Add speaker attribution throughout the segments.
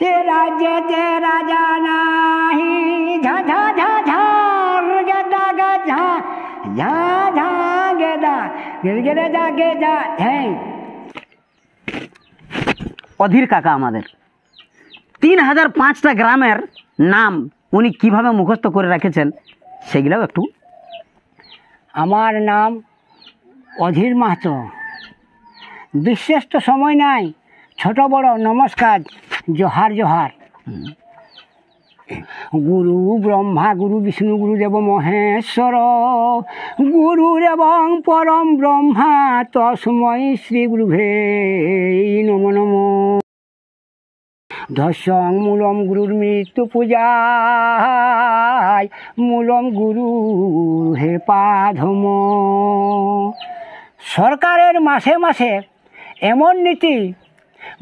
Speaker 1: এ রাজ্যেতে রাজা নাহি ঝা ঝা ঝা ঝার গেদা গা ঝা ঝা ঝা গেদা গেদা যা গেদা। হ্যাঁ,
Speaker 2: অধীর কাকা আমাদের 3005টা গ্রামের নাম উনি কিভাবে মুখস্থ করে রেখেছেন সেগুলোও একটু।
Speaker 1: আমার নাম অধীর মাহাতো। বিশেষ তো সময় নাই, ছোট বড় নমস্কার, জোহার জোহার। গুরু ব্রহ্মা গুরু বিষ্ণু গুরুদেব মহেশ্বর গুরুরেবং পরম ব্রহ্মা তস্মৈ শ্রী গুরুভে নমো নমো। ধস্যং মূলম গুরুর মৃত্যু পূজায় মূলম গুরু হে পাধম। সরকারের মাসে মাসে এমন নীতি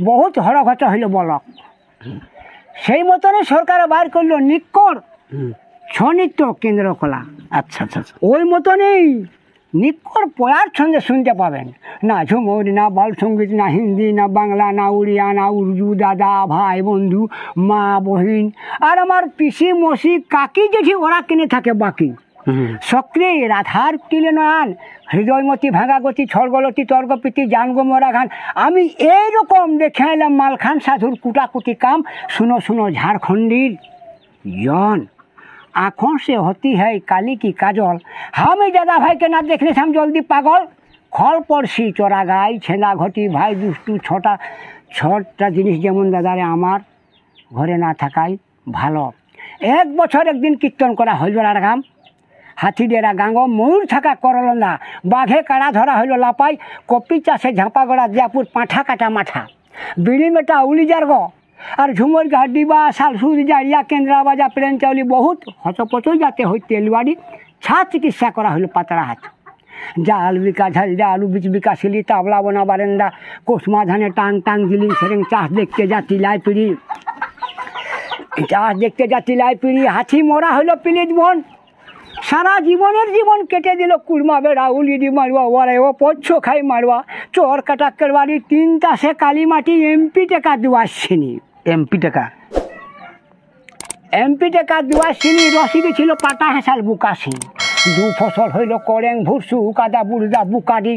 Speaker 1: বহুত হরঘট হইল বলক, সেই মতনই সরকার বার করলো নিক্কর ছনিত্য কেন্দ্র কলা।
Speaker 2: আচ্ছা আচ্ছা আচ্ছা,
Speaker 1: ওই মতনই নিক্কর পয়ার ছন্দে শুনতে পাবেন, না ঝুমুর, না বাউল সঙ্গীত, না হিন্দি, না বাংলা, না উড়িয়া, না উর্দু, দাদা ভাই বন্ধু মা বহিন আর আমার পিসি মসি কাকি জেঠি ওরা কিনে থাকে বাকি। সক্রিয় রাধার তিলে নয়ন হৃদয়মতি ভাঙাগতি ছড়গলতি তর্কপ্রীতি জানগো মরা গান। আমি এইরকম দেখে এলাম মালখান সাধুর কুটাকুটি কাম। শুনো শুনো ঝাড়খণ্ডির জন आँखों से होती है काली की काजल, हमें दादा भाई के ना देखने से हम जल्दी पागल। खल पड़सी चोरा गाय छेना घटी भाई दुष्टू छोटा छोटा जिनिस जेमन दादारे आमार घरे ना थाकाई भालो। एक बछर एक दिन कीर्तन करा हईल आड़गाम हाथी डेरा गांगो मयूर थाका करलंदा बाघे काड़ा धरा हईल लापाई कपि चाषे झाँपागड़ा दियापुर पाठा काटा माठा बिड़ी मेटा उली जारगो और झुमर घाट डिबा सालसुर जाड़िया केंद्रा बाजा प्लेन चावली बहुत हचपचो जाते हो तेलवाड़ी छा चिकित्सा करा हईल पातड़ा हाथ जा आलू बिका झल जा आलू बीच बिका सिली तावला बना बारेंदा कोसमा धाने टांग टांग जिलिंग सेरेंग चाष देखते जा तिलाई पिड़ी चाष देखते जा तिलाई पिड़ी हाथी मोरा हईल पिलित बन सारा जीवनेर जीवन केटे दिल कुड़मा बेड़ा उली दी मारवा वारे वो पच्छो खाई मारवा चोर काटा करवाड़ी 3টা से काली माटी एमपी टेका दुआसिनी
Speaker 2: এমপি টাকা
Speaker 1: दुआसिनी रसिदी छिलो पाटा हेसाल बुकासी दु फसल हईल करें भुरसु कादा बुड़दा बुकाडी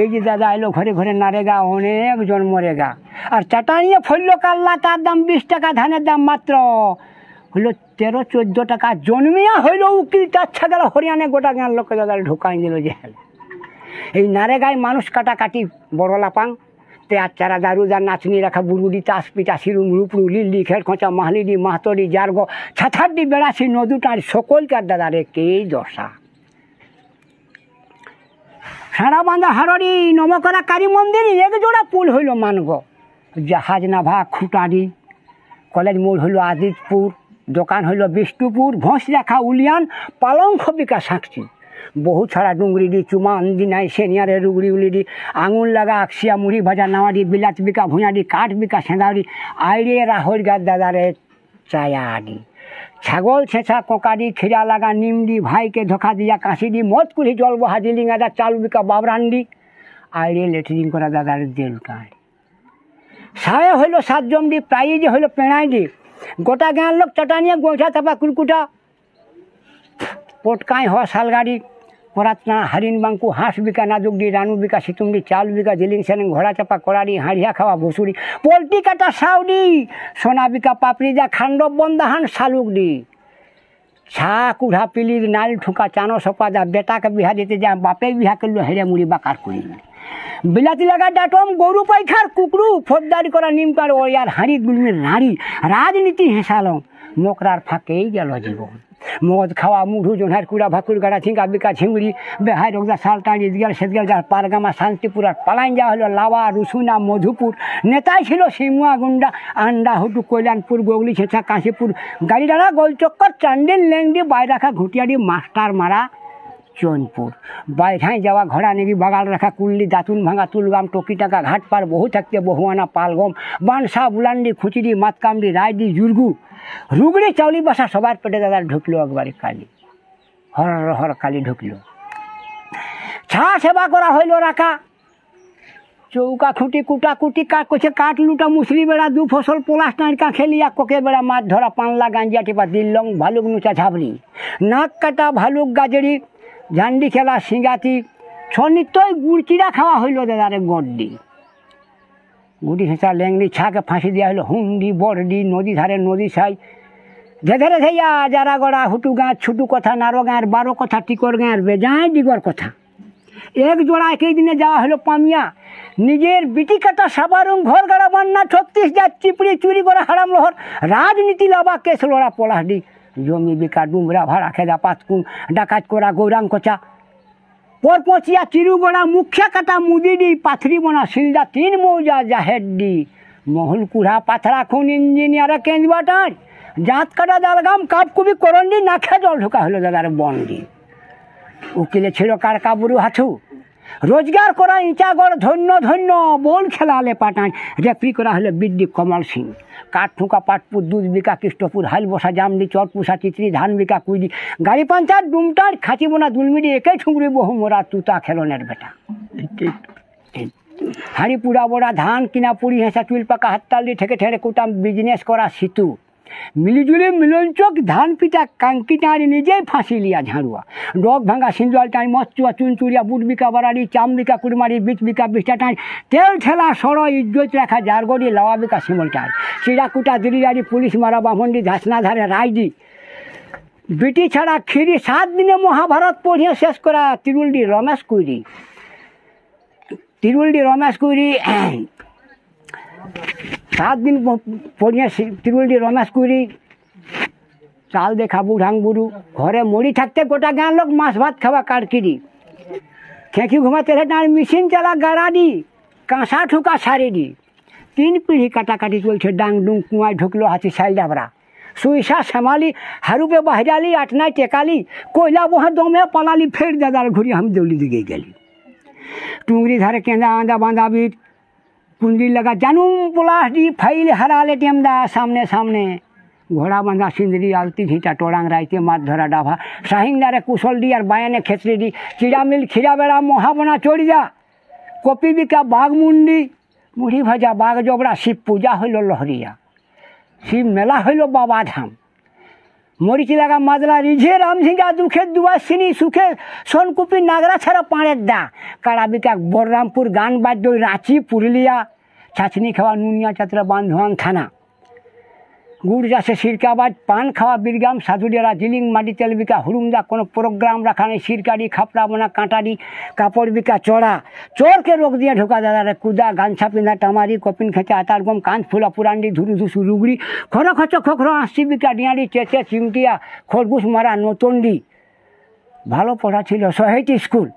Speaker 1: এই যে দাদা এলো ঘরে ঘরে নারেগা অনেকজন মরেগা আর চাটানিয়ে ফললো কাল্লা তার দাম 20 টাকা ধানের দাম মাত্র হইল 13-14 টাকা জন্মিয়া হইল উকিল চাচ্ছা গেল হরিয়ানা গোটা গান লোককে দাদা ঢুকাই দিল জেল। এই নারেগায় মানুষ কাটাকাটি বড় লাপাং তেয়ার চারা দারুদার নাচনি রাখা বুরুডি তাস পিটা সিরুম রুপড়ু লিল্লি খের খোঁচা মাহলিডি মাহতরি জারগো ছাথারডি বেড়াছি নদুটার সকলকার দাদারে কেই দশা। সারা বাঁধা হারড়ি নমকরা কালী মন্দির এক জোড়া পুল হইল মানগ জাহাজ নাভা খুটাডি কলেজ মোড় হইল আদিতপুর দোকান হইল বিষ্ণুপুর ভোঁস রাখা উলিয়ান পালংখ বিকা সাক্ষী বহু ছাড়া ডুঙ্গরি দি চুমা আন্দি নাই সেনিয়ারে রুগড়ি উলিডি আঙুল লাগা আকশিয়া মুড়ি ভাজা নাওয়াডি বিলাচ বিকা ভুঁয়াডি কাঠ বিকা সেঁদাউডি আইরে রাহল গাছ দাদারে চায়া আডি ছাগল ছেঁচা কোকাডি খিরা লাগা নিমডি ভাইকে ধোকা দিয়া কাশিডি মদ কুড়ি জল বহা জিলিঙ্গাদা চালু বিকা বাবরান্ডি আইরে লেট্রিন করা দাদারে দেলটায় সায়ে হইল 7 জমডি প্রাইজে হইল পেঁড়াইডি গোটা গাঁর লোক চাটানিয়ে গোঁঠা চাপা কুলকুটা পটকাই হওয়া শালগাড়ি করাতনা হরিণ বাঙ্কু হাঁস বিকা নাজুকডি রানু বিকা সিতুমডি চাল বিকা জিলিং সেরেং ঘোড়া চাপা কড়াড়ি হাঁড়িয়া খাওয়া ভুসুড়ি পোলট্রি কাটা সাউডি সোনা বিকা পাপড়ি যা খান্ডব বন্দাহান শালুকডি ছা কুড়া পিলির নাল ঠুকা চানো সপা যা বেটাকে বিহা দিতে যা বাপে বিহা করলো হেরে মুড়ি বাকার করি বিলাতি লাগা ডাটম গরু পাইখার কুকরু ফৌজদারি করা নিমকার ওয়ার হাঁড়ি গুলমির নাড়ি রাজনীতি হেসালং মোকরার ফাঁকেই গেল জীবন মদ খাওয়া মুঢু জোনহার কুড়া ভাকুর গাড়া ঝিঙ্গা বিকা ঝিঙ্গুড়ি বেহাই রোগদা সালটাড়ি ইদগাল সেদগাল যার পারগামা শান্তিপুর আর পালাইন যাওয়া হলো লাওয়া রুসুনা মধুপুর নেতাই ছিল সিমুয়া গুন্ডা আন্ডা হুটু কল্যাণপুর গোগলি ছেঁচা কাশীপুর গাড়ি ডাড়া গোলচক্কর চান্ডিল লেংডি বাইরাখা ঘুটিয়াডি মাস্টার মারা চৌনপুর বাইঠাই যাওয়া ঘোড়া নেগি বাগাল রাখা কুল্লি দাতুন ভাঙা তুলগাম টকি টাকা ঘাট পার বহু থাকতে বহুয়ানা পালগম বানসা বুলান্ডি খুচিডি মাতকামডি রায়ডি জুরগু রুগড়ি চাউলি বাসা সবার পেটে দাদা ঢুকলো একবারে কালি হর হর কালি ঢুকলো ছা সেবা করা হইল রাখা চৌকা খুঁটি কুটাকুটি কাট করছে, কাঠ লুটা মুসলি বেড়া, দু ফসল পলাশ টাঁড়কা খেলিয়া, কোকে বেড়া মাছ ধরা, পানলা গাঞ্জিয়া টিপা, দিল্লং ভালুক নুচা ঝাবড়ি, নাক কাটা ভালুক গাজড়ি, ঝান্ডি খেলা সিঙ্গাতি, ছনিত্যই গুড়চিরা খাওয়া হইল দাদারে গড্ডি, গুটি হেঁচা ল্যাংড়ি ছাকে ফাঁসি দেওয়া হলো হুন্ডি বড়ডি, নদী ধারে নদী সাই, ধেধেরে ধেয়া যারা গড়া, হুটু গাঁ ছুটু কথা, নারো গাঁয়ের 12 কথা, টিকর গাঁয়ের বেজায় ডিগর কথা। এক জোড়া একই দিনে যাওয়া হলো পামিয়া, নিজের বিটি কাটা সাবারুং, ঘর গাড়া বান্না 36 যা চিপড়ি, চুরি করা হারাম লহর, রাজনীতি লাবা, কেস লড়া পলাশডি, জমি বিকা ডুমরা ভাড়া খেদা পাতকুন, ডাকাত করা গৌরাং কচা, পরপচিয়া চিরুগড়া, মুখিয়া কাটা মুদিডি, পাথরি বোনা শিলদা 3 মৌজা জাহেরডি, মহুল কুড়া পাথরা খুন, ইঞ্জিনিয়ারে কেন্দ্রবাটার, জাত কাটা জালগাম, কাপকুবি করন্ডি, নাখা জল ঢোকা হলো দাদার বন্ডি। উকিলে ছিল কার কাবুরু হাছু, রোজগার করা ইঁচাগড় ধন্য ধন্য, বল খেলালে পাটান, রেফরি করা হলো বিড্ডি কমল সিং, কাঠ ঠুকা পাটপুর, দুধ বিকা কৃষ্ণপুর, হাল বসা জামডি, চরপুষা চিত্রি, ধান বিকা কুইডি, গাড়ি পাঞ্চার ডুমটার, খাঁচি বোনা দুলমিডি, একে ঠুংরি বহু মোরা তুতা খেলনের বেটা, হাঁড়ি পুরা বড়া ধান কিনা, পুরি হেঁচা চুল পাকা, হাততালি ঠেকে ঠেড়ে কুটাম, বিজনেস করা সিতু, মিলিজুলি মিলনচোক, ধান পিটা কাঙ্কি টাঁড়ি, নিজেই ফাঁসি লিয়া ঝাড়ুয়া, ডগ ভাঙা সিন্দল টাঁড়ি, মচ্চুয়া চুনচুরিয়া, বুট বিকা বারাড়ি, চাম বিকা কুড়মারি, বিচ বিকা বিষ্টা টাঁড়ি, তেল ঠেলা সড়, ইজ্জত রাখা জারগড়ি, লাওয়া বিকা শিমল টাঁড়ি, চিড়াকুটা দিলিয়ারি, পুলিশ মারা বামন্ডি, ধাসনা ধারে রাইডি, বিটি ছাড়া খিরি, 7 দিনে মহাভারত পড়িয়ে শেষ করা তিরুলডি রমেশ কুইরি, 7 দিন পড়িয়ে তিরুলডি রমেশ কুইরি, চাল দেখা বুড়াং বুড়ু, ঘরে মরি থাকতে গোটা গাঁ লোক মাছ ভাত খাওয়া কারকিরি, খেঁকি ঘুমাতে আর মেশিন চালা গাড়াডি, কাঁসা ঠুকা সারিডি, 3 পিঁড়ি কাটাকাটি চলছে, ডাং ডুং কুয়ায় ঢুকলো হাতি সাইল ডাবরা, সুইসা শ্যামালি হারুপে বাহিরালি, আটনায় টেকালি, কয়লা বহা দমে পালালি, ফের দাদার ঘুরি আমি দৌলি দিকে গেলি, টুংরি ধারে কেঁদা আঁদা বাঁধা বিট, কুন্দির লাগা জানুম পলাশ দি, ফাইল হারালে টেমদা সামনে সামনে, ঘোড়া বাঁধা সিন্দরি, আলতি ঝিটা টোড়াং রাইতে, মাছ ধরা ডাভা, শাহিংদারে কুশল দি, আর বায়ানে খেচড়ি দি, চিড়ামিল খিরা বেড়া, মহাবনা চড়ি যা, কপি বিকা বাঘমুন্ডি, মুড়ি ভাজা বাঘ জবড়া, শিব পূজা হইল লহরিয়া, শিব মেলা হইল বাবা ধাম, মরিচি লাগা মাদলা রিঝে, রামঝিঙ্গা দুঃখে দুয়াশিনী, সুখে সোনকুপি, নাগরা ছাড়া পাড়ের দা, কারা বিকা বলরামপুর, গান বাদ্য রাঁচি, পুরুলিয়া, ছাঁচনি খাওয়া নুনিয়া চাতরা, বান্ধওয়ান থানা, গুড় চাষে সিরকাবাজ, পান খাওয়া বীরগাম, সাধুডিয়ারা, জিলিং মাটি, তেল বিকা হুড়ুমদা, কোনো প্রোগ্রাম রাখা নেই, সিরকারি খাপড়া বোনা কাঁটারি, কাপড় বিকা চড়া, চোরকে রোগ দিয়ে ঢোকা দাদারে কুদা, গামছা পিঁধা টামারি, কপিন খেঁচা আতার গম, কাঁচ ফুলা পুরান্ডি, ধুরু ধুসু রুগড়ি, খড় খচ খোখরো, আঁশি বিকা ডিয়ারি, চেঁচে চিমটিয়া, খরগোশ মারা নতন্ডি, ভালো পড়া ছিল সোহেটি স্কুল,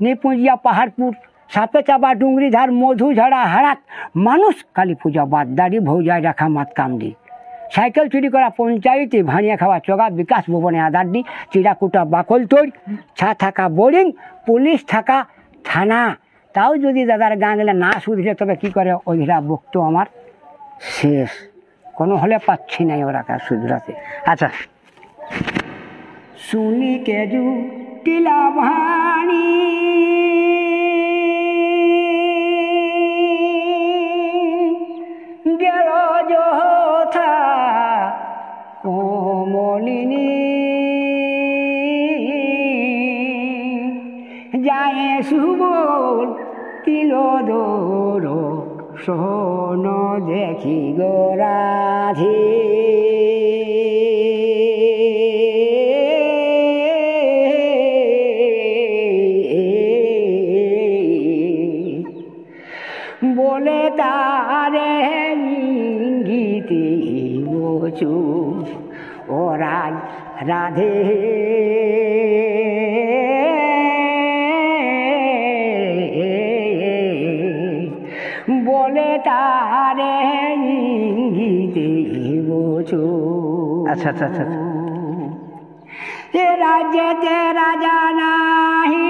Speaker 1: নিপুঁজিয়া পাহাড়পুর, সাপে চাপা ডুংরি ধার, মধু ঝাড়া হারাত, মানুষ কালী পূজা বাদদারি, ভৌজায় রাখা মাত কামদি, সাইকেল চুরি করা পঞ্চায়েতে, ভাঁড়িয়া খাওয়া চগা, বিকাশ ভবনে আদারডি, চিড়াকুটা বাকলতোড়, ছা থাকা বোরিং, পুলিশ থাকা থানা, তাও যদি দাদার গাঁ গেলে না শুধরে, তবে কী করে, ওইরা বক্ত আমার শেষ, কোনো হলে পাচ্ছি নাই ওরা কাজ শুধরাতে।
Speaker 2: আচ্ছা,
Speaker 1: শুনি কেজু টিলা ভানি, গেল যথা কমলিনী, যায় সুবল তিলদোর, সোন দেখি গো রাধে, বলে তারে ইঙ্গিতে বচু, ও রাধে বলে তারে ইঙ্গিতে বচু।
Speaker 2: আচ্ছা আচ্ছা আচ্ছা,
Speaker 1: এ রাজ্যেতে রাজা নাহি,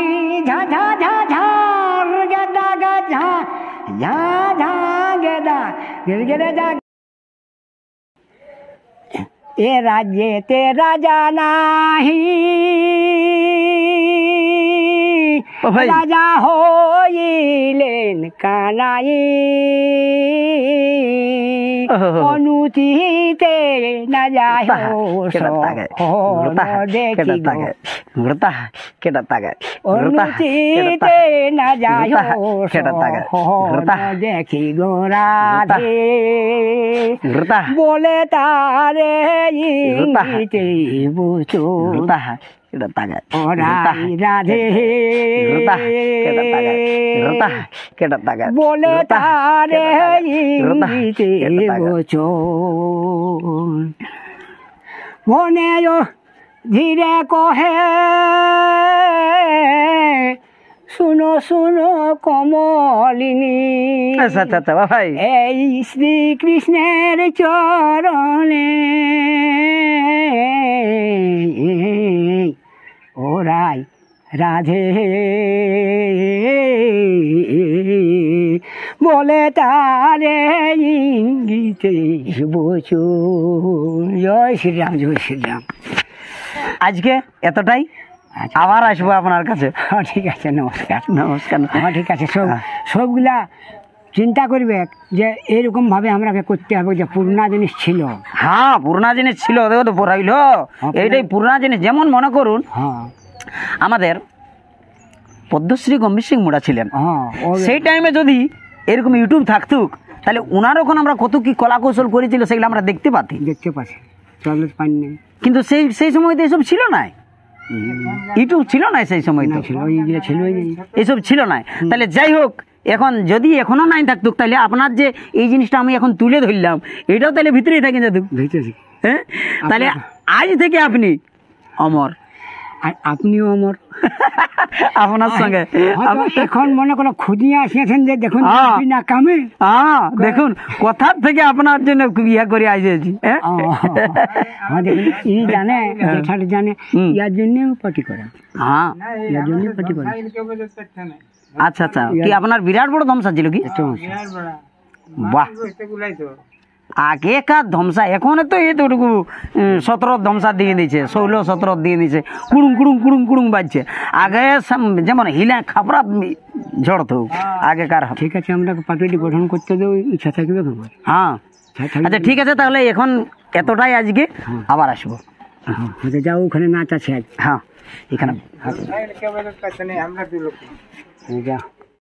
Speaker 1: ঝা ঝা ঝা ঝার গেদা গা ঝা ঝা ঝা গেদা গেদা যা, এ রাজ্যেতে রাজা নাহি,
Speaker 2: ও ভাই।
Speaker 1: রাজা হইলেন কানাই অনুচিতে না যায় দেখি অনুচিতে না যায় দেখি গো রাধে বলে তারে ইঙ্গিতে বুঝো ওরাই রাধে বলে তারে ইঙ্গিতে বুঝো মনে ধীরে কহে শুনো শুনো কমলিনী
Speaker 2: ভাই
Speaker 1: এই শ্রীকৃষ্ণের চরণে ওরাই রাধে বলে তারে ইঙ্গিতে বোঝো। জয় শ্রীরাম, জয় শ্রীরাম।
Speaker 2: আজকে এতটাই, আবার আসবো আপনার কাছে।
Speaker 1: ঠিক আছে, নমস্কার।
Speaker 2: নমস্কার।
Speaker 1: ঠিক আছে, সবগুলা চিন্তা করবে যে এরকমভাবে আমরাকে করতে হবে, যে পুরনা জিনিস ছিল।
Speaker 2: হ্যাঁ, পুরনা জিনিস ছিল, দেখো তো পড়াইল এইটাই পুরনা জিনিস। যেমন মনে করুন,
Speaker 1: হ্যাঁ,
Speaker 2: আমাদের পদ্মশ্রী গম্ভীর সিং মোড়া ছিলেন,
Speaker 1: হ্যাঁ,
Speaker 2: সেই টাইমে যদি এরকম ইউটিউব থাকতুক, তাহলে ওনার ওখানে আমরা কত কি কলা কৌশল করেছিল সেগুলো আমরা দেখতে পাচ্ছি।
Speaker 1: চলো পানি নেই,
Speaker 2: কিন্তু সেই সময় তো এসব ছিল না, ইউটিউব ছিল না সেই সময়, তো এইসব ছিল না। তাহলে যাই হোক, এখন যদি এখনো নাই থাকতুক, তাহলে আপনার যে এই জিনিসটা আমি এখন তুলে ধরলাম, এটাও তাহলে ভিতরেই থাকে যেত। হ্যাঁ, তাহলে আজ থেকে আপনি অমর,
Speaker 1: আপনিও অমর
Speaker 2: আপনার সঙ্গে।
Speaker 1: এখন মনে করো খুঁজিয়ে আসিয়েছেন যে দেখুন না কামে,
Speaker 2: দেখুন কথার থেকে আপনার জন্য ইয়া করে আসেছি।
Speaker 1: ই জানে, জেঠালি জানে, ইয়ার জন্য পার্টি করে।
Speaker 2: হ্যাঁ,
Speaker 1: ইয়ার জন্য পার্টি করে।
Speaker 2: আচ্ছা আচ্ছা, কি আপনার বিরাট বড় ধ্বংসা ছিল কি? বাহ, আগেকার ধ্বংসা, এখন তো এতটুকু 17 ধ্বংসা দিয়ে দিচ্ছে, 16-17 দিয়ে দিচ্ছে, কুড়ুং কুড়ুং কুড়ুং কুড়ুং বাজছে। আগে যেমন হিলা খাপড়া ঝড়তো আগেকার।
Speaker 1: ঠিক আছে, আমরা পার্টিটি গঠন করতে দেবো, ইচ্ছা থাকবে।
Speaker 2: হ্যাঁ, আচ্ছা ঠিক আছে, তাহলে এখন এতটাই আজকে, আবার আসবো।
Speaker 1: যাও, ওখানে নাচ আছে।
Speaker 2: হ্যাঁ, এখানে
Speaker 1: যা।